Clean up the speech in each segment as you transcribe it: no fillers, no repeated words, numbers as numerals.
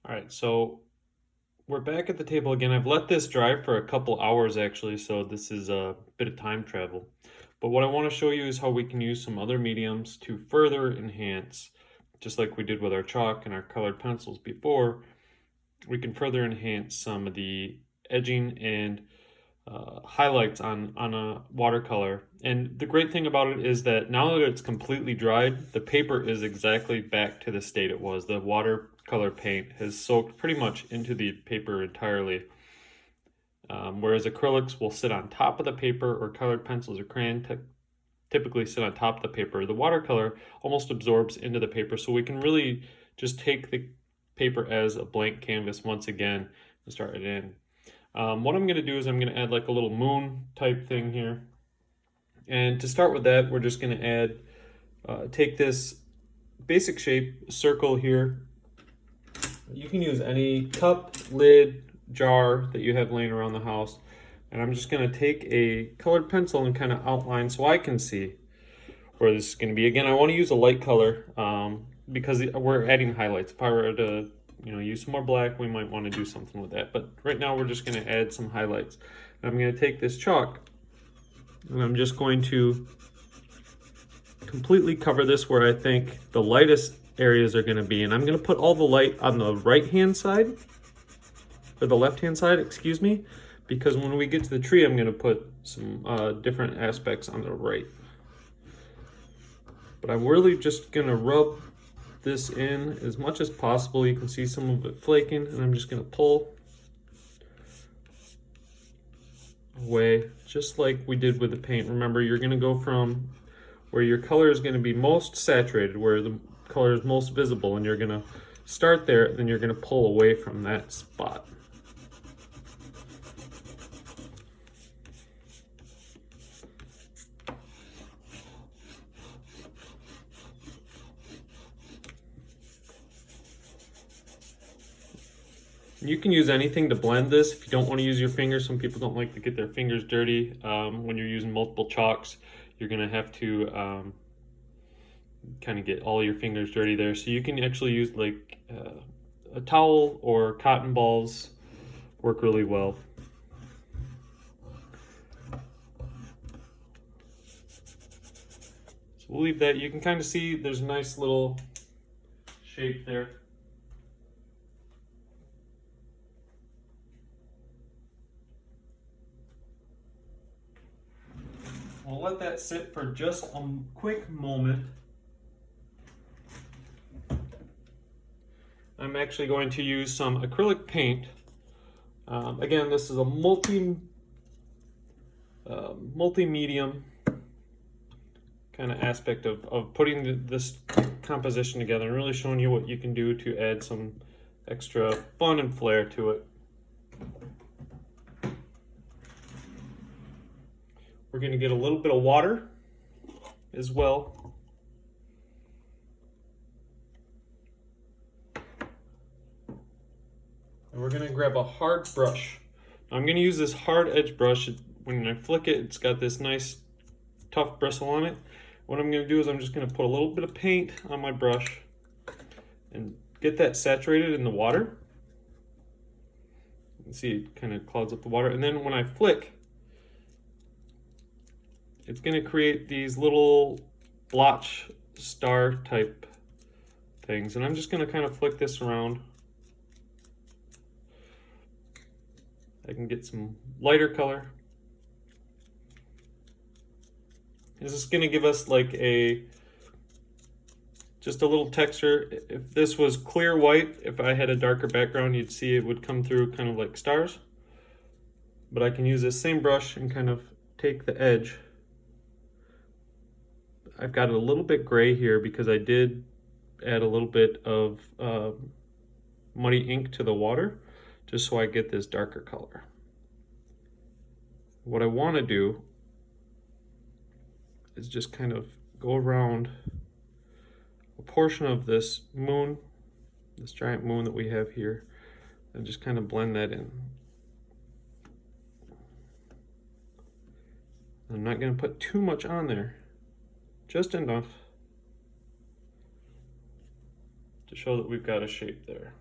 All right, so we're back at the table again. I've let this dry for a couple hours actually, so this is a bit of time travel. But what I want to show you is how we can use some other mediums to further enhance, just like we did with our chalk and our colored pencils before, we can further enhance some of the edging and highlights on a watercolor. And the great thing about it is that now that it's completely dried, the paper is exactly back to the state it was. The watercolor paint has soaked pretty much into the paper entirely. Whereas acrylics will sit on top of the paper, or colored pencils or crayon typically sit on top of the paper. The watercolor almost absorbs into the paper, so we can really just take the paper as a blank canvas once again and start it in. What I'm going to do is I'm going to add like a little moon type thing here. And to start with that, we're just going to add, take this basic shape, circle here. You can use any cup, lid, jar that you have laying around the house. And I'm just going to take a colored pencil and kind of outline so I can see where this is going to be. Again, I want to use a light color because we're adding highlights. If I were to use some more black, we might want to do something with that. But right now we're just going to add some highlights. And I'm going to take this chalk and I'm just going to completely cover this where I think the lightest areas are going to be. And I'm going to put all the light on the right-hand side, or the left-hand side, excuse me, because when we get to the tree, I'm going to put some different aspects on the right. But I'm really just going to rub this in as much as possible. You can see some of it flaking, and I'm just going to pull away just like we did with the paint. Remember, you're going to go from where your color is going to be most saturated, where the color is most visible, and you're going to start there, and then you're going to pull away from that spot. You can use anything to blend this. If you don't want to use your fingers, some people don't like to get their fingers dirty when you're using multiple chalks. You're going to have to kind of get all your fingers dirty there. So you can actually use like a towel or cotton balls, work really well. So we'll leave that. You can kind of see there's a nice little shape there. We'll let that sit for just a quick moment. I'm actually going to use some acrylic paint. Again, this is a multi-medium kind of aspect of putting this composition together and really showing you what you can do to add some extra fun and flair to it. We're going to get a little bit of water as well. And we're going to grab a hard brush. I'm going to use this hard edge brush. When I flick it, it's got this nice tough bristle on it. What I'm going to do is I'm just going to put a little bit of paint on my brush and get that saturated in the water. You can see it kind of clouds up the water. And then when I flick, it's going to create these little blotch star type things. And I'm just going to kind of flick this around. I can get some lighter color. This is going to give us like just a little texture. If this was clear white, if I had a darker background, you'd see it would come through kind of like stars. But I can use this same brush and kind of take the edge. I've got it a little bit gray here because I did add a little bit of muddy ink to the water, just so I get this darker color. What I want to do is just kind of go around a portion of this moon, this giant moon that we have here, and just kind of blend that in. I'm not going to put too much on there, just enough to show that we've got a shape there.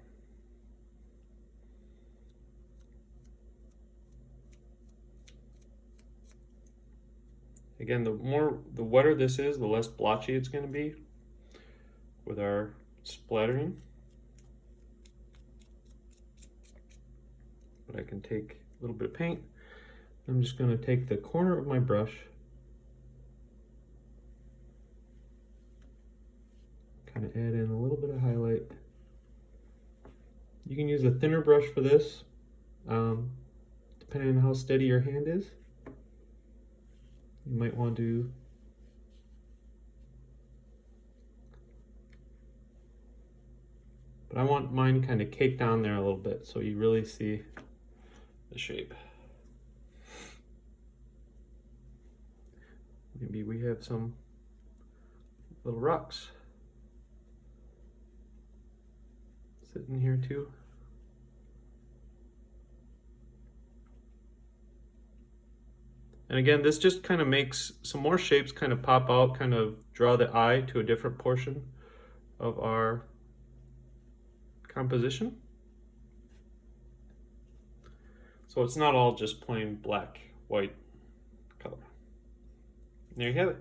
Again, the wetter this is, the less blotchy it's going to be with our splattering. But I can take a little bit of paint. I'm just going to take the corner of my brush, kind of add in a little bit of highlight. You can use a thinner brush for this, depending on how steady your hand is. You might want to but I want mine kind of caked on there a little bit so you really see the shape. Maybe we have some little rocks sitting here too. And again, this just kind of makes some more shapes kind of pop out, kind of draw the eye to a different portion of our composition. So it's not all just plain black, white color. There you have it.